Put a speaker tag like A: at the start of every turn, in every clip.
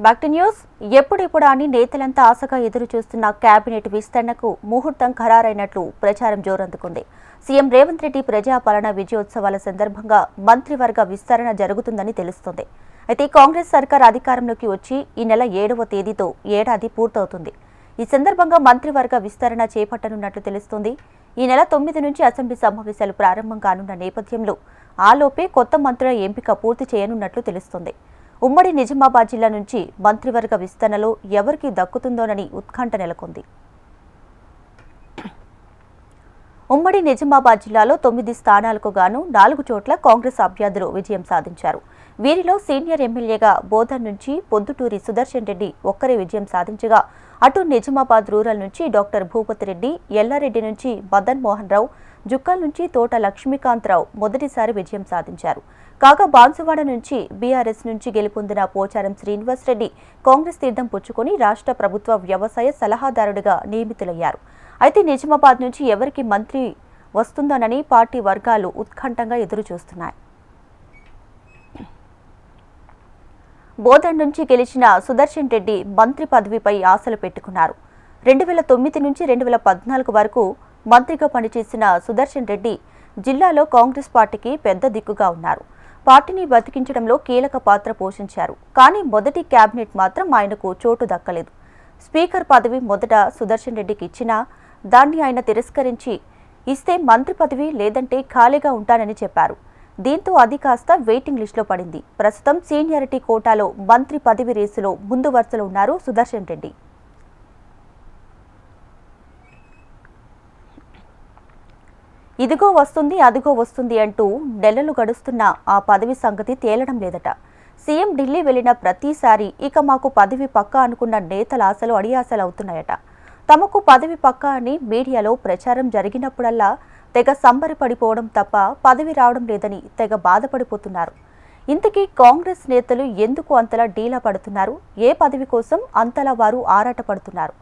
A: Back to news. ఎప్పుడెప్పుడు అని నేతలంతా ఆశగా ఎదురు చూస్తున్న కేబినెట్ విస్తరణకు ముహూర్తం ఖరారైనట్లు ప్రచారం జోరందుకుంది. సీఎం రేవంత్ రెడ్డి ప్రజాపాలన విజయోత్సవాల సందర్భంగా మంత్రివర్గ విస్తరణ జరుగుతుందని తెలుస్తోంది. అయితే కాంగ్రెస్ సర్కార్ అధికారంలోకి వచ్చి ఈ నెల 7వ తేదీతో ఏడాది పూర్తవుతుంది. ఈ సందర్భంగా మంత్రివర్గ విస్తరణ చేపట్టనున్నట్లు తెలుస్తోంది. ఈ నెల 9 నుంచి అసెంబ్లీ సమావేశాలు ప్రారంభం కానున్న నేపథ్యంలో ఆలోపే కొత్త మంత్రుల ఎంపిక పూర్తి చేయనున్నట్లు తెలుస్తోంది. ఉమ్మడి నిజామాబాద్ జిల్లా నుంచి మంత్రివర్గ విస్తరణలో ఎవరికి దక్కుతుందోనని ఉత్కంఠ నెలకొంది. ఉమ్మడి నిజామాబాద్ జిల్లాలో 9 స్థానాలకు గాను 4 చోట్ల కాంగ్రెస్ అభ్యర్థులు విజయం సాధించారు. వీరిలో సీనియర్ ఎమ్మెల్యేగా బోధన్ నుంచి పొద్దుటూరి సుదర్శన్ రెడ్డి ఒక్కరే విజయం సాధించగా, అటు నిజామాబాద్ రూరల్ నుంచి డాక్టర్ భూపతి రెడ్డి, ఎల్లారెడ్డి నుంచి మదన్ మోహన్ రావు, జుక్కల్ నుంచి తోట లక్ష్మీకాంతరావు మొదటిసారి విజయం సాధించారు. కాగా బాన్సువాడ నుంచి బీఆర్ఎస్ నుంచి గెలుపొందిన పోచారం శ్రీనివాస్ రెడ్డి కాంగ్రెస్ తీర్థం పుచ్చుకొని రాష్ట్ర ప్రభుత్వ వ్యవసాయ సలహాదారుడిగా నియమితులయ్యారు. అయితే నిజామాబాద్ నుంచి ఎవరికి మంత్రి వస్తుందోనని పార్టీ వర్గాలు ఉత్కంఠంగా ఎదురుచూస్తున్నాయి. బోధన్ నుంచి గెలిచిన సుదర్శన్ రెడ్డి మంత్రి పదవిపై ఆశలు పెట్టుకున్నారు. 2009 నుంచి 2014 వరకు మంత్రిగా పనిచేసిన సుదర్శన్ రెడ్డి జిల్లాలో కాంగ్రెస్ పార్టీకి పెద్ద దిక్కుగా ఉన్నారు. పార్టీని బతికించడంలో కీలక పాత్ర పోషించారు. కానీ మొదటి కేబినెట్ మాత్రం ఆయనకు చోటు దక్కలేదు. స్పీకర్ పదవి మొదట సుదర్శన్ రెడ్డికి ఇచ్చినా దాన్ని ఆయన తిరస్కరించి ఇస్తే మంత్రి పదవి లేదంటే ఖాళీగా ఉంటానని చెప్పారు. దీంతో అది కాస్త వెయిటింగ్ లిస్టులో పడింది. ప్రస్తుతం సీనియారిటీ కోటాలో మంత్రి పదవి రేసులో ముందు వరుసలో ఉన్నారు సుదర్శన్ రెడ్డి. ఇదిగో వస్తుంది అదిగో వస్తుంది అంటూ నెలలు గడుస్తున్న ఆ పదవి సంగతి తేలడం లేదట. సీఎం ఢిల్లీ వెళ్లిన ప్రతిసారి ఇక మాకు పదవి పక్కా అనుకున్న నేతల ఆశలు అడియాసలు అవుతున్నాయట. తమకు పదవి పక్కా అని మీడియాలో ప్రచారం జరిగినప్పుడల్లా తెగ సంబరపడిపోవడం తప్ప పదవి రావడం లేదని తెగ బాధపడిపోతున్నారు. ఇంతకీ కాంగ్రెస్ నేతలు ఎందుకు అంతలా డీలా పడుతున్నారు? ఏ పదవి కోసం అంతలా వారు ఆరాటపడుతున్నారు?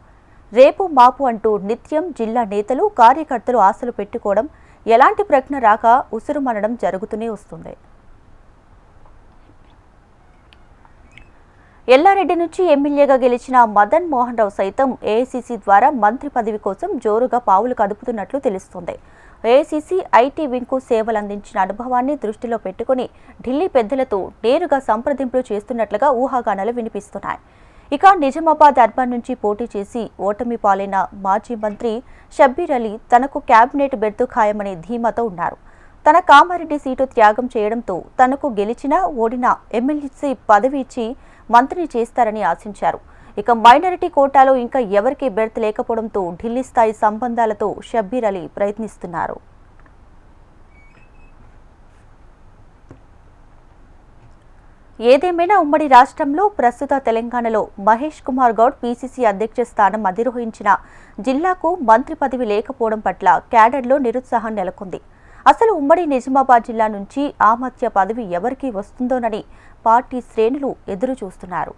A: రేపు మాపు అంటూ నిత్యం జిల్లా నేతలు కార్యకర్తలు ఆశలు పెట్టుకోవడం, ఎలాంటి ప్రశ్న రాక ఉసురుమనడం జరుగుతూనే వస్తుంది. ఎల్లారెడ్డి నుంచి ఎమ్మెల్యేగా గెలిచిన మదన్ మోహన్ రావు సైతం ఏఐసీసీ ద్వారా మంత్రి పదవి కోసం జోరుగా పావులు కదుపుతున్నట్లు తెలుస్తోంది. ఏఐసీసీ ఐటీ వింగ్కు సేవలందించిన అనుభవాన్ని దృష్టిలో పెట్టుకుని ఢిల్లీ పెద్దలతో నేరుగా సంప్రదింపులు చేస్తున్నట్లుగా ఊహాగానాలు వినిపిస్తున్నాయి. ఇక నిజామాబాద్ అర్బన్ నుంచి పోటీ చేసి ఓటమి పాలైన మాజీ మంత్రి షబ్బీర్ అలీ తనకు కేబినెట్ బెర్తు ఖాయమనే ధీమాతో ఉన్నారు. తన కామారెడ్డి సీటు త్యాగం చేయడంతో తనకు గెలిచినా ఓడినా ఎమ్మెల్సీ పదవి ఇచ్చి మంత్రిని చేస్తారని ఆశించారు. ఇక మైనారిటీ కోటాలో ఇంకా ఎవరికీ బెర్త్ లేకపోవడంతో ఢిల్లీ స్థాయి సంబంధాలతో షబ్బీర్ అలీ ప్రయత్నిస్తున్నారు. ఏదేమైనా ఉమ్మడి రాష్ట్రంలో ప్రస్తుత తెలంగాణలో మహేష్ కుమార్ గౌడ్ పీసీసీ అధ్యక్ష స్థానం అధిరోహించిన జిల్లాకు మంత్రి పదవి లేకపోవడం పట్ల క్యాడర్లో నిరుత్సాహం నెలకొంది. అసలు ఉమ్మడి నిజామాబాద్ జిల్లా నుంచి ఆ మధ్య పదవి ఎవరికి వస్తుందోనని పార్టీ శ్రేణులు ఎదురు చూస్తున్నారు.